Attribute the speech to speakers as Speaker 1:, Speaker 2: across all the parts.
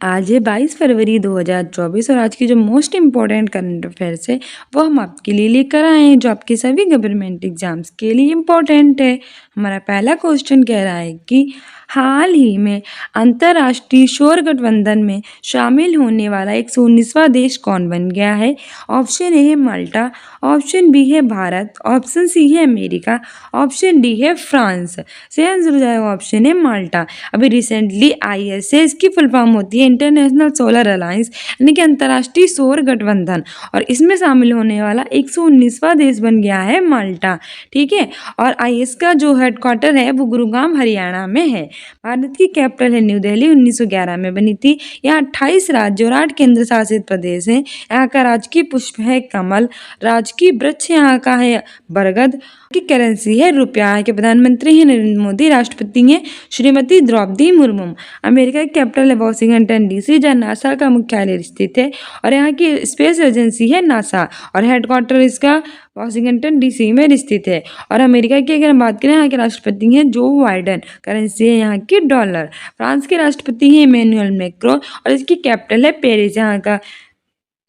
Speaker 1: आज है 22 फरवरी 2024 और आज की जो मोस्ट इम्पॉर्टेंट करंट अफेयर्स है वो हम आपके लिए लेकर आए हैं जो आपके सभी गवर्नमेंट एग्जाम्स के लिए इम्पॉर्टेंट है। हमारा पहला क्वेश्चन कह रहा है कि हाल ही में अंतर्राष्ट्रीय सौर गठबंधन में शामिल होने वाला 119वां देश कौन बन गया है। ऑप्शन ए है माल्टा, ऑप्शन बी है भारत, ऑप्शन सी है अमेरिका, ऑप्शन डी है फ्रांस। सही आंसर हो जाएगा ऑप्शन है माल्टा। अभी रिसेंटली ISA इसकी फुल फॉर्म होती है इंटरनेशनल सोलर अलायंस यानी कि अंतर्राष्ट्रीय सौर गठबंधन, और इसमें शामिल होने वाला 119वां देश बन गया है माल्टा। ठीक है, और IS का जो हेडक्वार्टर है वो गुरुग्राम हरियाणा में है। भारत की कैपिटल है न्यू दिल्ली, 1911 में बनी थी। यहाँ 28 राज्य और 8 केंद्र शासित प्रदेश हैं। यहाँ का राजकीय पुष्प है कमल, राजकीय वृक्ष यहाँ का है बरगद, की करेंसी है रुपया, के प्रधानमंत्री हैं नरेंद्र मोदी, राष्ट्रपति हैं श्रीमती द्रौपदी मुर्मू। अमेरिका की कैपिटल है वॉशिंगटन DC, जहाँ नासा का मुख्यालय स्थित है, और यहाँ की स्पेस एजेंसी है नासा, और हेडक्वार्टर इसका वॉशिंगटन DC में स्थित है। और अमेरिका की अगर हम बात करें, यहाँ के राष्ट्रपति हैं जो बाइडेन, करेंसी है यहाँ की डॉलर। फ्रांस के राष्ट्रपति हैं इमैनुअल मैक्रो, और इसकी कैपिटल है पेरिस,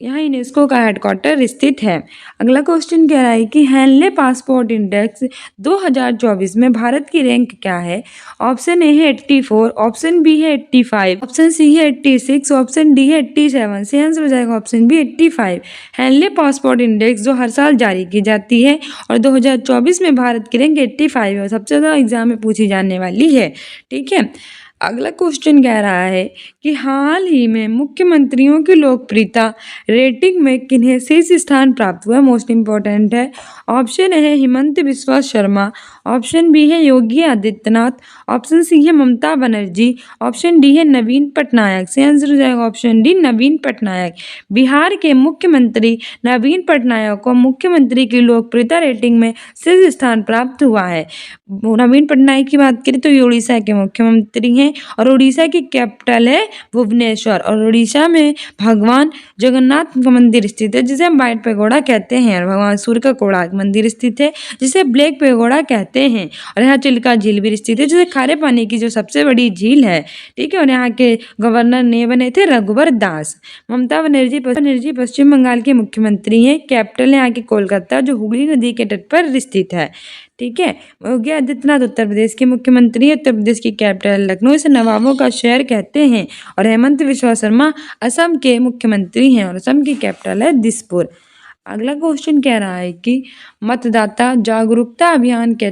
Speaker 1: यहाँ यूनेस्को का हेडक्वार्टर स्थित है। अगला क्वेश्चन कह रहा है कि हेनले पासपोर्ट इंडेक्स 2024 में भारत की रैंक क्या है। ऑप्शन ए है 84, ऑप्शन बी है 85, ऑप्शन सी है 86, ऑप्शन डी है 87। सही आंसर हो जाएगा option B 85। Henley passport index जो हर साल जारी की जाती है, और 2024 में भारत की रैंक 85 है, सबसे ज़्यादा एग्जाम में पूछी जाने वाली है। ठीक है, अगला क्वेश्चन कह रहा है कि हाल ही में मुख्यमंत्रियों की लोकप्रियता रेटिंग में किन्हें शीर्ष स्थान प्राप्त हुआ। मोस्ट इंपॉर्टेंट है। ऑप्शन ए है हिमंत बिस्वा शर्मा, ऑप्शन बी है योगी आदित्यनाथ, ऑप्शन सी है ममता बनर्जी, ऑप्शन डी है नवीन पटनायक। सही आंसर हो जाएगा ऑप्शन डी नवीन पटनायक। बिहार के मुख्यमंत्री नवीन पटनायक को मुख्यमंत्री की लोकप्रियता रेटिंग में शीर्ष स्थान प्राप्त हुआ है। नवीन पटनायक की बात करें तो ये उड़ीसा के मुख्यमंत्री हैं, और उड़ीसा की कैपिटल है भुवनेश्वर, और उड़ीसा में भगवान जगन्नाथ का मंदिर स्थित है जिसे हम व्हाइट पेगोडा कहते हैं, और भगवान सूर्य का कोड़ा मंदिर स्थित है जिसे ब्लैक पेगोडा कहते हैं, और यहाँ चिल्का झील भी स्थित है जिसे खारे पानी की जो सबसे बड़ी झील है। ठीक है, और यहाँ के गवर्नर ने बने थे रघुवर दास। ममता बनर्जी पश्चिम बंगाल के मुख्यमंत्री हैं, कैपिटल है यहाँ की कोलकाता जो हुगली नदी के तट पर स्थित है। ठीक है, योगी आदित्यनाथ उत्तर प्रदेश के मुख्यमंत्री है, उत्तर प्रदेश की कैपिटल लखनऊ, इसे नवाबों का शहर कहते हैं, और हेमंत बिस्वा शर्मा असम के मुख्यमंत्री हैं, और असम की कैपिटल है दिसपुर। अगला क्वेश्चन कह रहा है कि मतदाता जागरूकता अभियान के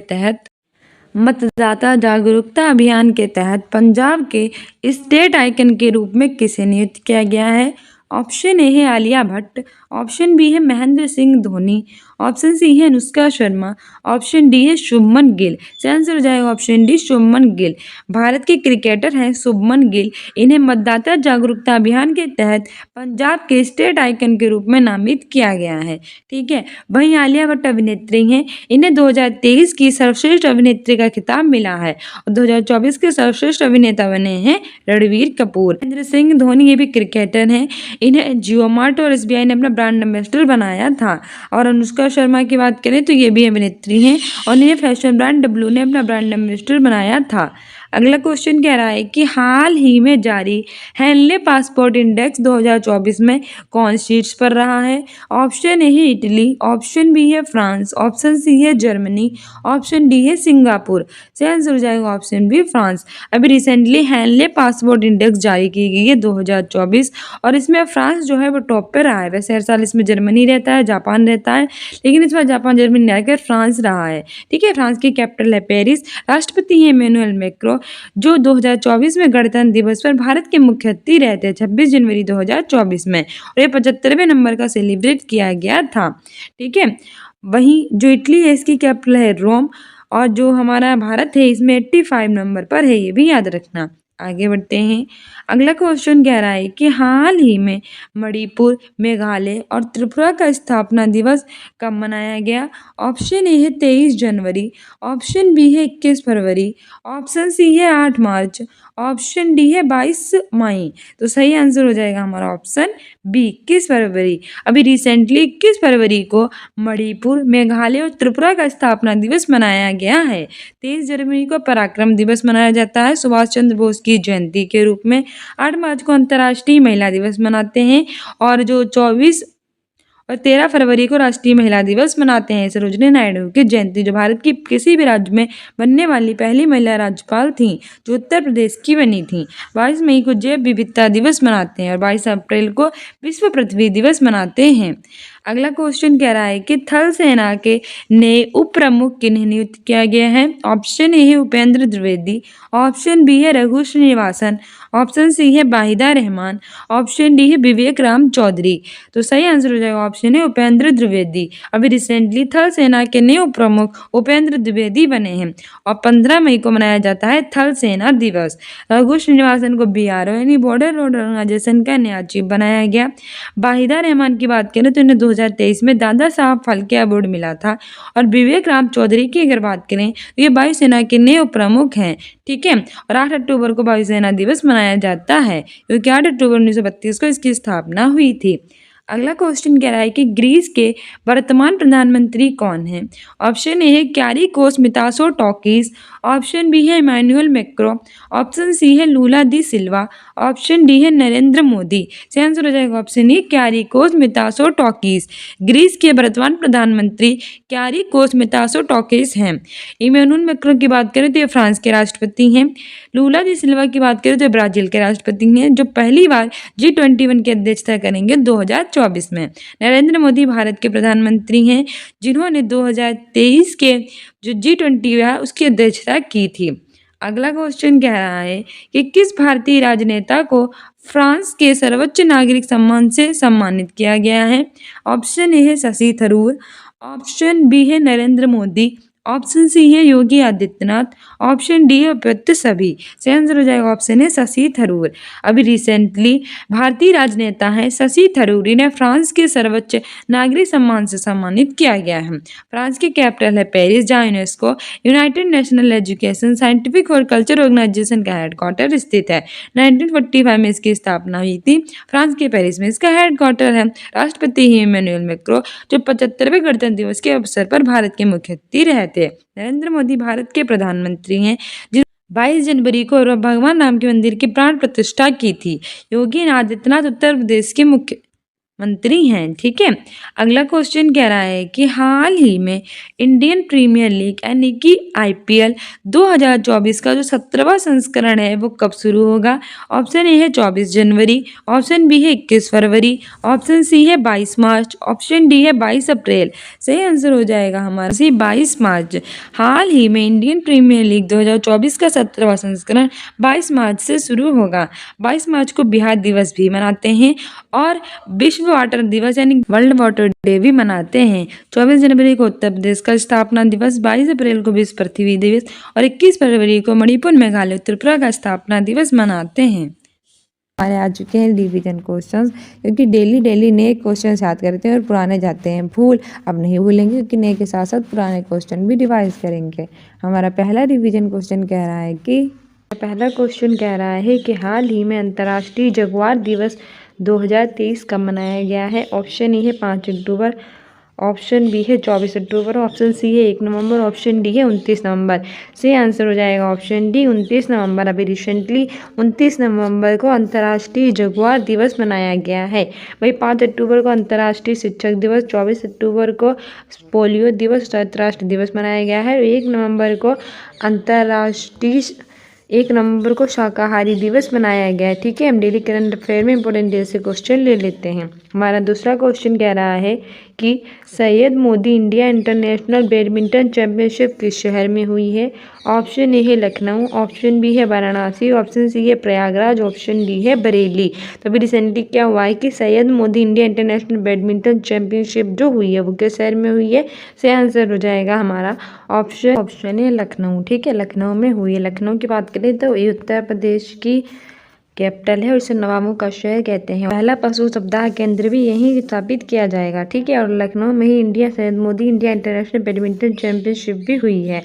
Speaker 1: तहत पंजाब के स्टेट आइकन के रूप में किसे नियुक्त किया गया है। ऑप्शन ए है आलिया भट्ट, ऑप्शन बी है महेंद्र सिंह धोनी, ऑप्शन सी है अनुष्का शर्मा, ऑप्शन डी है शुभमन गिल। सही आंसर हो जाएगा ऑप्शन डी शुभमन गिल। भारत के क्रिकेटर हैं शुभमन गिल, इन्हें मतदाता जागरूकता अभियान के तहत पंजाब के स्टेट आइकन के रूप में नामित किया गया है। ठीक है, वहीं आलिया भट्ट अभिनेत्री हैं, इन्हें 2023 की सर्वश्रेष्ठ अभिनेत्री का खिताब मिला है, और 2024 के सर्वश्रेष्ठ अभिनेता बने हैं रणवीर कपूर। महेंद्र सिंह धोनी ये भी क्रिकेटर हैं, इन्हें जियो मार्ट और SBI ने अपना ब्रांड एम्बेसडर बनाया था। और अनुष्का शर्मा की बात करें तो ये भी अभिनेत्री हैं, और इन्हें फैशन ब्रांड W ने अपना ब्रांड एम्बेसडर बनाया था। अगला क्वेश्चन कह रहा है कि हाल ही में जारी हेनले पासपोर्ट इंडेक्स 2024 में कौन शीर्ष पर रहा है। ऑप्शन ए है इटली, ऑप्शन बी है फ्रांस, ऑप्शन सी है जर्मनी, ऑप्शन डी है सिंगापुर। सही आंसर हो जाएगा ऑप्शन बी फ्रांस। अभी रिसेंटली हेनले पासपोर्ट इंडेक्स जारी की गई है 2024, और इसमें फ्रांस जो है वो टॉप पे रहा है। वैसे हर साल इसमें जर्मनी रहता है, जापान रहता है, लेकिन इस बार जापान जर्मनी नहीं आकर फ्रांस रहा है। ठीक है, फ्रांस की कैपिटल है पेरिस, राष्ट्रपति है इमैनुअल मैक्रो, जो 2024 में गणतंत्र दिवस पर भारत के मुख्य अतिथि रहते हैं 26 जनवरी 2024 में, और ये 75वें नंबर का सेलिब्रेट किया गया था। ठीक है, वहीं जो इटली है इसकी कैपिटल है रोम, और जो हमारा भारत है इसमें 85 नंबर पर है, ये भी याद रखना। आगे बढ़ते हैं। अगला क्वेश्चन कह रहा है कि हाल ही में मणिपुर, मेघालय और त्रिपुरा का स्थापना दिवस कब मनाया गया। ऑप्शन ए है 23 जनवरी, ऑप्शन बी है 21 फरवरी, ऑप्शन सी है 8 मार्च, ऑप्शन डी है 22 मई। तो सही आंसर हो जाएगा हमारा ऑप्शन बी 21 फरवरी। अभी रिसेंटली 21 फरवरी को मणिपुर, मेघालय और त्रिपुरा का स्थापना दिवस मनाया गया है। 23 जनवरी को पराक्रम दिवस मनाया जाता है सुभाष चंद्र बोस की जयंती के रूप में, 8 मार्च को अंतर्राष्ट्रीय महिला दिवस मनाते हैं और जो 24 और 13 फरवरी को राष्ट्रीय महिला दिवस मनाते हैं। सरोजिनी नायडू की जयंती, जो भारत की किसी भी राज्य में बनने वाली पहली महिला राज्यपाल थीं, जो उत्तर प्रदेश की बनी थीं। 22 मई को जैव विविधता दिवस मनाते हैं और 22 अप्रैल को विश्व पृथ्वी दिवस मनाते हैं। अगला क्वेश्चन कह रहा है कि थल सेना के नए उप प्रमुख किन्हें नियुक्त किया गया है। ऑप्शन ए है उपेंद्र द्विवेदी, ऑप्शन बी है रघु श्रीनिवासन, ऑप्शन सी है वाहिदा रहमान, ऑप्शन डी है विवेक राम चौधरी। तो सही आंसर हो जाएगा ऑप्शन है उपेंद्र द्विवेदी। अभी रिसेंटली थल सेना के नए उप प्रमुख उपेंद्र द्विवेदी बने हैं और 15 मई को मनाया जाता है थल सेना दिवस। रघु श्रीनिवासन को BRO यानी बॉर्डर रोड ऑर्गेनाइजेशन का नया चीफ बनाया गया। वाहिदा रहमान की बात करें तो इन्हें 2023 में दादा साहब फाल्के अवार्ड मिला था। और विवेक राम चौधरी की अगर बात करें तो ये वायुसेना के नए उप प्रमुख हैं, ठीक है। और 8 अक्टूबर को वायुसेना दिवस मनाया जाता है क्योंकि 8 अक्टूबर 1932 को इसकी स्थापना हुई थी। अगला क्वेश्चन कह रहा है कि ग्रीस के वर्तमान प्रधानमंत्री कौन हैं। ऑप्शन ए है क्यारिकोस मित्सोटाकिस, ऑप्शन बी है इमैनुअल मैक्रों, ऑप्शन सी है लूला दी सिल्वा, ऑप्शन डी है नरेंद्र मोदी। सही आंसर हो जाएगा ऑप्शन ए क्यारिकोस मित्सोटाकिस। ग्रीस के वर्तमान प्रधानमंत्री क्यारिकोस मित्सोटाकिस हैं। इमैनुअल मैक्रों की बात करें तो ये फ्रांस के राष्ट्रपति हैं। लूला दी सिल्वा की बात करें तो ब्राजील के राष्ट्रपति हैं, जो पहली बार G21 की अध्यक्षता करेंगे 2024 में। नरेंद्र मोदी भारत के प्रधानमंत्री हैं, जिन्होंने 2023 के जो G20 है उसकी अध्यक्षता की थी। अगला क्वेश्चन कह रहा है कि किस भारतीय राजनेता को फ्रांस के सर्वोच्च नागरिक सम्मान से सम्मानित किया गया है। ऑप्शन ए है शशि थरूर, ऑप्शन बी है नरेंद्र मोदी, ऑप्शन सी है योगी आदित्यनाथ, ऑप्शन डी है उपयुक्त सभी। सही आंसर हो जाएगा ऑप्शन है शशि थरूर। अभी रिसेंटली भारतीय राजनेता हैं शशि थरूर, इन्हें फ्रांस के सर्वोच्च नागरिक सम्मान से सम्मानित किया गया है। फ्रांस की कैपिटल है पेरिस, जहाँ UNESCO United national education scientific और कल्चर ऑर्गेनाइजेशन का हेडक्वार्टर स्थित है। 1945 में इसकी स्थापना हुई थी। फ्रांस के पेरिस में इसका हेडक्वार्टर है। राष्ट्रपति ही इमैनुअल मैक्रों, जो 75वें गणतंत्र दिवस के अवसर पर भारत के मुख्य अतिथि रहे थे। नरेंद्र मोदी भारत के प्रधानमंत्री हैं, जिन्होंने 22 जनवरी को भगवान राम के मंदिर की प्राण प्रतिष्ठा की थी। योगी आदित्यनाथ उत्तर प्रदेश के मुख्यमंत्री हैं, ठीक है। अगला क्वेश्चन कह रहा है कि हाल ही में इंडियन प्रीमियर लीग यानी कि IPL 2024 का जो 17वां संस्करण है वो कब शुरू होगा। ऑप्शन ए है 24 जनवरी, ऑप्शन बी है 21 फरवरी, ऑप्शन सी है 22 मार्च, ऑप्शन डी है 22 अप्रैल। सही आंसर हो जाएगा हमारा सी 22 मार्च। हाल ही में इंडियन प्रीमियर लीग 2024 का 17वां संस्करण 22 मार्च से शुरू होगा। 22 मार्च को बिहार दिवस भी मनाते हैं और विश्व वाटर दिवस यानी वर्ल्ड वाटर डे भी मनाते हैं। 24 जनवरी को उत्तर प्रदेश का स्थापना दिवस, 22 अप्रैल को विश्व पृथ्वी दिवस और 21 फरवरी को मणिपुर, मेघालय, त्रिपुरा का स्थापना दिवस मनाते हैं। हमारे आ चुके हैं रिवीजन क्वेश्चंस, क्योंकि डेली नए क्वेश्चन याद करते हैं और पुराने जाते हैं भूल। अब नहीं भूलेंगे क्योंकि नए के साथ साथ पुराने क्वेश्चन भी रिवाइज करेंगे। हमारा पहला रिवीजन क्वेश्चन कह रहा है कि हाल ही में अंतर्राष्ट्रीय जगुआर दिवस 2023 कब मनाया गया है। ऑप्शन ए है 5 अक्टूबर, ऑप्शन बी है 24 अक्टूबर, ऑप्शन सी है 1 नवंबर, ऑप्शन डी है 29 नवंबर। सही आंसर हो जाएगा ऑप्शन डी 29 नवंबर। अभी रिसेंटली 29 नवंबर को अंतर्राष्ट्रीय जगुआर दिवस मनाया गया है। वही 5 अक्टूबर को अंतर्राष्ट्रीय शिक्षक दिवस, 24 अक्टूबर को पोलियो दिवस, राष्ट्र दिवस मनाया गया है। 1 नवंबर को शाकाहारी दिवस मनाया गया है, ठीक है। हम डेली करंट अफेयर में इंपॉर्टेंट डे से क्वेश्चन ले लेते हैं। हमारा दूसरा क्वेश्चन कह रहा है कि Syed Modi India international badminton championship किस शहर में हुई है। ऑप्शन ए है लखनऊ, ऑप्शन बी है वाराणसी, ऑप्शन सी है प्रयागराज, ऑप्शन डी है बरेली। तो अभी रिसेंटली क्या हुआ है कि Syed Modi India international badminton championship जो हुई है वो किस शहर में हुई है। सही आंसर हो जाएगा हमारा ऑप्शन है लखनऊ, ठीक है। लखनऊ में हुई है। लखनऊ की बात करें तो ये उत्तर प्रदेश की कैपिटल है और इसे नवाबों का शहर कहते हैं। पहला पशु सप्ताह केंद्र भी यहीं स्थापित किया जाएगा, ठीक है। और लखनऊ में ही Syed Modi India international badminton championship भी हुई है।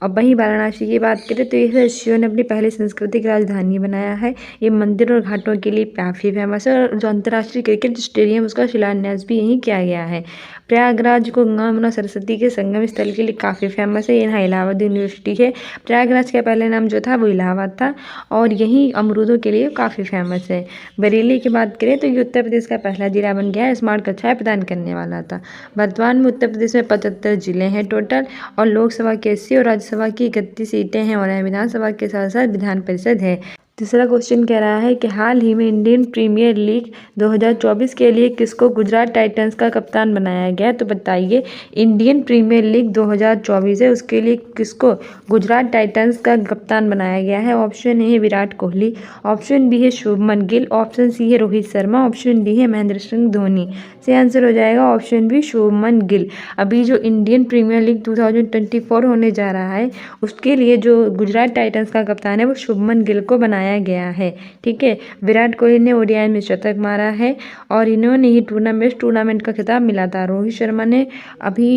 Speaker 1: और वहीं वाराणसी की बात करें तो इसे शिव ने अपनी पहली सांस्कृतिक राजधानी बनाया है। ये मंदिर और घाटों के लिए काफ़ी फेमस है और जो अंतर्राष्ट्रीय क्रिकेट स्टेडियम उसका शिलान्यास भी यहीं किया गया है। प्रयागराज को गंगा यमुना सरस्वती के संगम स्थल के लिए काफ़ी फेमस है। यहाँ इलाहाबाद यूनिवर्सिटी है। प्रयागराज का पहले नाम जो था वो इलाहाबाद था और यहीं अमरूदों के लिए काफ़ी फेमस है। बरेली की बात करें तो ये उत्तर प्रदेश का पहला जिला बन गया है, स्मार्ट कक्षाएं प्रदान करने वाला था। वर्तमान में उत्तर प्रदेश में 75 जिले हैं टोटल और लोकसभा की 80 और राज्यसभा की 31 सीटें हैं और यहाँ विधानसभा के साथ साथ विधान परिषद है। तीसरा क्वेश्चन कह रहा है कि हाल ही में इंडियन प्रीमियर लीग 2024 के लिए किसको गुजरात टाइटंस का कप्तान बनाया गया, तो बताइए इंडियन प्रीमियर लीग 2024 है उसके लिए किसको गुजरात टाइटंस का कप्तान बनाया गया है। ऑप्शन ए है विराट कोहली, ऑप्शन बी है शुभमन गिल, ऑप्शन सी है रोहित शर्मा, ऑप्शन डी है महेंद्र सिंह धोनी। से आंसर हो जाएगा ऑप्शन बी शुभमन गिल। अभी जो इंडियन प्रीमियर लीग 2024 होने जा रहा है उसके लिए जो गुजरात टाइटंस का कप्तान है वो शुभमन गिल को बनाया गया है। ठीक है, विराट कोहली ने ओडीआई में शतक मारा है और इन्होंने ही टूर्नामेंट का खिताब मिला था। रोहित शर्मा ने अभी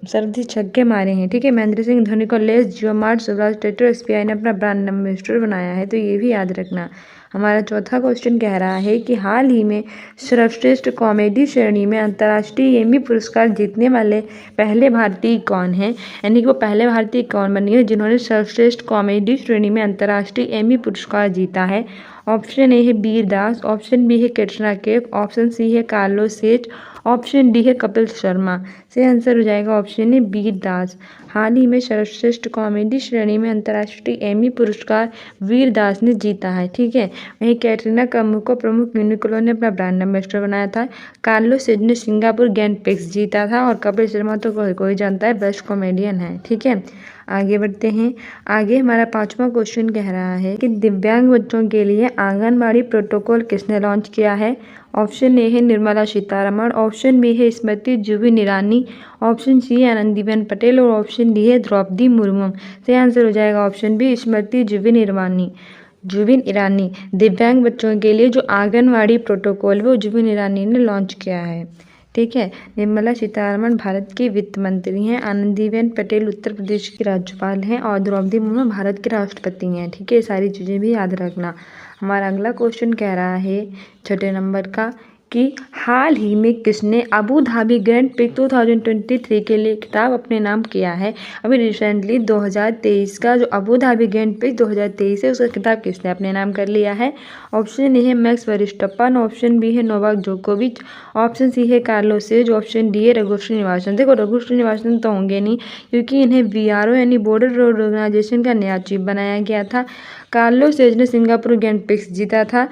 Speaker 1: सर्दी छक्के मारे हैं। ठीक है, महेंद्र सिंह धोनी को लेस जियो मार्ट सुभाष टेटर एसबीआई ने अपना ब्रांड एम्बेसडर बनाया है, तो ये भी याद रखना। हमारा चौथा क्वेश्चन कह रहा है कि हाल ही में सर्वश्रेष्ठ कॉमेडी श्रेणी में अंतर्राष्ट्रीय एमी पुरस्कार जीतने वाले पहले भारतीय कौन हैं, यानी कि वो पहले भारतीय कौन बनी है जिन्होंने सर्वश्रेष्ठ कॉमेडी श्रेणी में अंतर्राष्ट्रीय एमी पुरस्कार जीता है। ऑप्शन ए है वीर दास, ऑप्शन बी है कैटरीना कैफ, ऑप्शन सी है कार्लोस सेज, ऑप्शन डी है कपिल शर्मा। से आंसर हो जाएगा ऑप्शन ए वीर दास। हाल ही में सर्वश्रेष्ठ कॉमेडी श्रेणी में अंतर्राष्ट्रीय एमी पुरस्कार वीर दास ने जीता है। ठीक है, वहीं कैटरीना कैफ को प्रमुख यूनिक्लो ने अपना ब्रांड एम्बेसडर बनाया था। कार्लोस सेज ने सिंगापुर ग्रैंड प्रिक्स जीता था और कपिल शर्मा तो कोई जानता है बेस्ट कॉमेडियन है। ठीक है, आगे बढ़ते हैं। आगे हमारा पांचवा क्वेश्चन कह रहा है कि दिव्यांग बच्चों के लिए आंगनबाड़ी प्रोटोकॉल किसने लॉन्च किया है। ऑप्शन ए है निर्मला सीतारमण, ऑप्शन बी है स्मृति जुबिन ईरानी, ऑप्शन सी है आनंदीबेन पटेल और ऑप्शन डी है द्रौपदी मुर्मू। तो आंसर हो जाएगा ऑप्शन बी स्मृति जुबिन ईरानी। दिव्यांग बच्चों के लिए जो आंगनबाड़ी प्रोटोकॉल वो जुबिन ईरानी ने लॉन्च किया है। ठीक है, निर्मला सीतारमण भारत की वित्त मंत्री हैं, आनंदीबेन पटेल उत्तर प्रदेश की राज्यपाल हैं और द्रौपदी मुर्मू भारत के राष्ट्रपति हैं। ठीक है, सारी चीज़ें भी याद रखना। हमारा अगला क्वेश्चन कह रहा है छठे नंबर का कि हाल ही में किसने अबू धाबी ग्रैंड प्रिक्स 2023 के लिए खिताब अपने नाम किया है। अभी रिसेंटली 2023 का जो अबू धाबी ग्रैंड प्रिक्स 2023 है उसका खिताब किसने अपने नाम कर लिया है। ऑप्शन ए है मैक्स वर्स्टप्पन, ऑप्शन बी है नोवाक जोकोविच, ऑप्शन सी है कार्लोस सेज, ऑप्शन डी है रघु श्रीनिवासन। देखो रघु श्रीनिवासन तो होंगे नहीं क्योंकि इन्हें बीआरओ यानी बॉर्डर रोड ऑर्गेनाइजेशन का नया चीफ बनाया गया था। कार्लोस सेज ने सिंगापुर ग्रैंड प्रिक्स जीता था।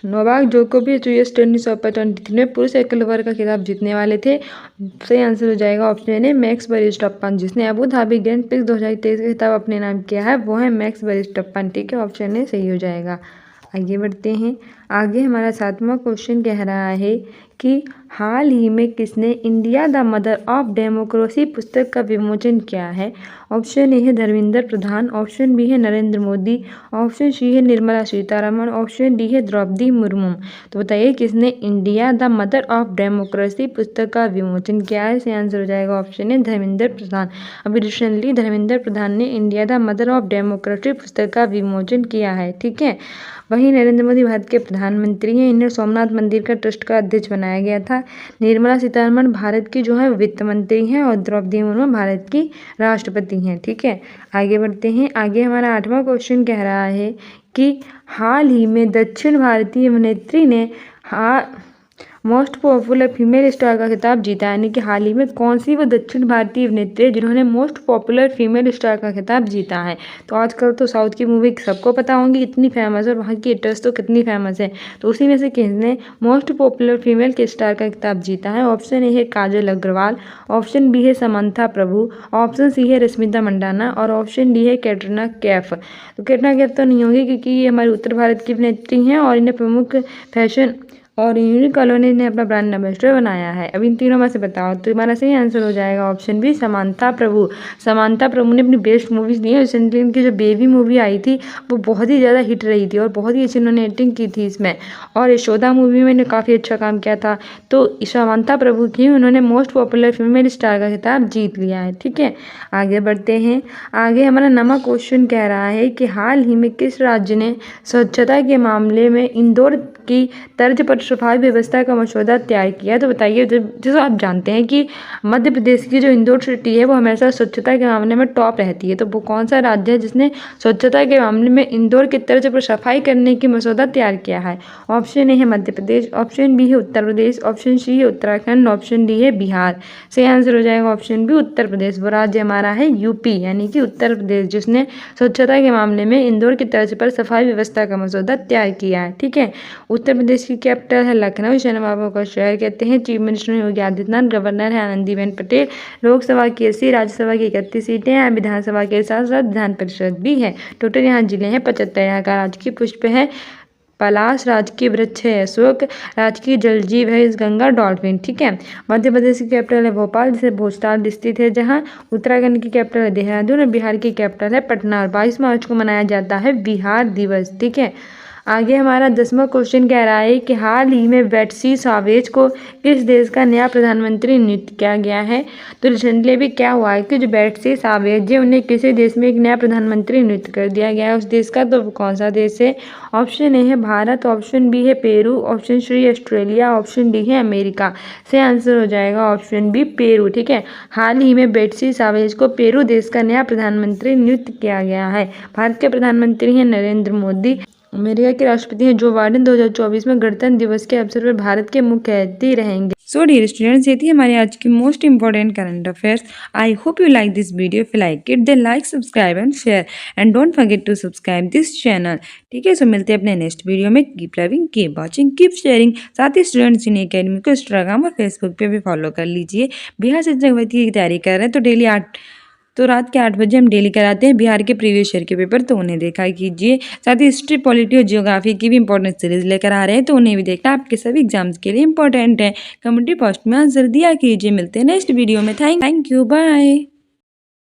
Speaker 1: नोवाक जोकोविच यूएस टेनिस ओपन 23 में पुरुष एकल वर्ग का खिताब जीतने वाले थे। सही आंसर हो जाएगा ऑप्शन ए मैक्स वर्स्टप्पन। जिसने अबू धाबी ग्रैंड प्रिक्स 2023 का खिताब अपने नाम किया है वो है मैक्स वर्स्टप्पन। ठीक है, ऑप्शन ए सही हो जाएगा। आगे बढ़ते हैं। आगे हमारा सातवां क्वेश्चन कह रहा है कि हाल ही में किसने India the mother of democracy पुस्तक का विमोचन किया है। ऑप्शन ए है धर्मेंद्र प्रधान, ऑप्शन बी है नरेंद्र मोदी, ऑप्शन सी है निर्मला सीतारमण, ऑप्शन डी है द्रौपदी मुर्मू। तो बताइए किसने India the mother of democracy पुस्तक का विमोचन किया है। इससे आंसर हो जाएगा ऑप्शन ए धर्मेंद्र प्रधान। अभी रिसेंटली धर्मेंद्र प्रधान ने India the mother of democracy पुस्तक का विमोचन किया है। ठीक है, वहीं नरेंद्र मोदी भारत के प्रधानमंत्री हैं। इन्हें सोमनाथ मंदिर का ट्रस्ट का अध्यक्ष बनाया गया था। निर्मला सीतारमण भारत की जो है वित्त मंत्री हैं और द्रौपदी मुर्मू भारत की राष्ट्रपति हैं। ठीक है, आगे बढ़ते हैं। आगे हमारा आठवां क्वेश्चन कह रहा है कि हाल ही में दक्षिण भारतीय अभिनेत्री ने मोस्ट पॉपुलर फीमेल स्टार का खिताब जीता, यानी कि हाल ही में कौन सी वो दक्षिण भारतीय अभिनेत्री जिन्होंने मोस्ट पॉपुलर फीमेल स्टार का खिताब जीता है। तो आजकल तो साउथ की मूवी सबको पता होंगी कितनी फेमस है और वहाँ की एक्ट्रेस तो कितनी फेमस है, तो उसी में से किसने मोस्ट पॉपुलर फीमेल के स्टार का खिताब जीता है। ऑप्शन ए है काजल अग्रवाल, ऑप्शन बी है समंथा प्रभु, ऑप्शन सी है रश्मिता मंडाना और ऑप्शन डी है कैटरीना कैफ। तो कैटरीना कैफ तो नहीं होगी क्योंकि ये हमारे उत्तर भारत की अभिनेत्री हैं और इन्हें प्रमुख फैशन और यूनिक कॉलोनी ने अपना ब्रांड एम्बेसडर बनाया है। अब इन तीनों में से बताओ, तो तुम्हारा सही आंसर हो जाएगा ऑप्शन बी, समांथा प्रभु। समांथा प्रभु ने अपनी बेस्ट मूवीज़ दी है। रिसेंटली इनकी जो बेबी मूवी आई थी वो बहुत ही ज़्यादा हिट रही थी और बहुत ही अच्छी उन्होंने एक्टिंग की थी इसमें, और यशोदा मूवी में इन्होंने काफ़ी अच्छा काम किया था। तो समांथा प्रभु की उन्होंने मोस्ट पॉपुलर फीमेल स्टार का खिताब जीत लिया है। ठीक है, आगे बढ़ते हैं। आगे हमारा नवा क्वेश्चन कह रहा है कि हाल ही में किस राज्य ने स्वच्छता के मामले में इंदौर की तर्ज पर सफाई व्यवस्था का मसौदा तैयार किया? तो बताइए, जैसे आप जानते हैं कि मध्य प्रदेश की जो इंदौर सिटी है वो हमेशा स्वच्छता के मामले में टॉप रहती है। तो वो कौन सा राज्य है जिसने स्वच्छता के मामले में इंदौर की तर्ज पर सफाई करने की मसौदा तैयार किया है? ऑप्शन ए है मध्य प्रदेश, ऑप्शन बी है उत्तर प्रदेश, ऑप्शन सी है उत्तराखंड, ऑप्शन डी है बिहार। सही आंसर हो जाएगा ऑप्शन बी, उत्तर प्रदेश। वो राज्य हमारा है यूपी, यानी कि उत्तर प्रदेश, जिसने स्वच्छता के मामले में इंदौर की तर्ज पर सफाई व्यवस्था का मसौदा तैयार किया है। ठीक है, उत्तर प्रदेश की कैपिटल है लखनऊ, इसे नवाबों का शहर कहते हैं। Chief minister Yogi Adityanath, governor है आनंदीबेन पटेल। लोकसभा की 80, राज्यसभा की 31 सीटें हैं। विधानसभा के साथ साथ विधान परिषद भी है। टोटल यहाँ जिले हैं 75। यहाँ का राजकीय पुष्प है पलाश, राजकीय वृक्ष है अशोक, राजकीय जलजीव है इस गंगा डॉल्फिन। ठीक है, मध्य प्रदेश की कैपिटल है भोपाल, जिसे भोजताल स्थित है जहाँ। उत्तराखंड की कैपिटल है देहरादून और बिहार की कैपिटल है पटना। और 22 मार्च को मनाया जाता है बिहार दिवस। ठीक है, आगे हमारा 10वां क्वेश्चन कह रहा है कि हाल ही में बेट्सी सावेज को किस देश का नया प्रधानमंत्री नियुक्त किया गया है? तो रिसेंटली अभी क्या हुआ है कि जो बेट्सी सावेज है उन्हें किसी देश में एक नया प्रधानमंत्री नियुक्त कर दिया गया है उस देश का। तो कौन सा देश है? ऑप्शन ए है भारत, ऑप्शन बी है Peru, option C Australia, option D है अमेरिका। सही आंसर हो जाएगा ऑप्शन बी, पेरू। ठीक है, हाल ही में बेट्सी सावेज को पेरू देश का नया प्रधानमंत्री नियुक्त किया गया है। भारत के प्रधानमंत्री हैं नरेंद्र मोदी। अमेरिका के राष्ट्रपति हैं जो बाइडेन 2024 में गणतंत्र दिवस के अवसर पर भारत के मुख्य अतिथि रहेंगे। सो डियर स्टूडेंट्स, ये थी हमारी आज की most important current affairs. I hope you like this video. If you like it then like, subscribe and share and don't forget to subscribe this channel. ठीक है, सो मिलते हैं अपने नेक्स्ट वीडियो में। Keep loving, keep watching, keep sharing. साथ ही students in academy को Instagram और फेसबुक पे भी फॉलो कर लीजिए। बिहार शिक्षक भर्ती की तैयारी कर रहे हैं तो रात के 8 बजे हम डेली कराते हैं बिहार के प्रीवियस ईयर के पेपर, तो उन्हें देखा कीजिए। साथ ही हिस्ट्री, पॉलिटी और जियोग्राफी की भी इंपॉर्टेंट सीरीज लेकर आ रहे हैं, तो उन्हें भी देखना, आपके सभी एग्जाम्स के लिए इंपॉर्टेंट है। कमेंट्री पोस्ट में आंसर दिया कीजिए। मिलते हैं नेक्स्ट वीडियो में। Thank you, bye.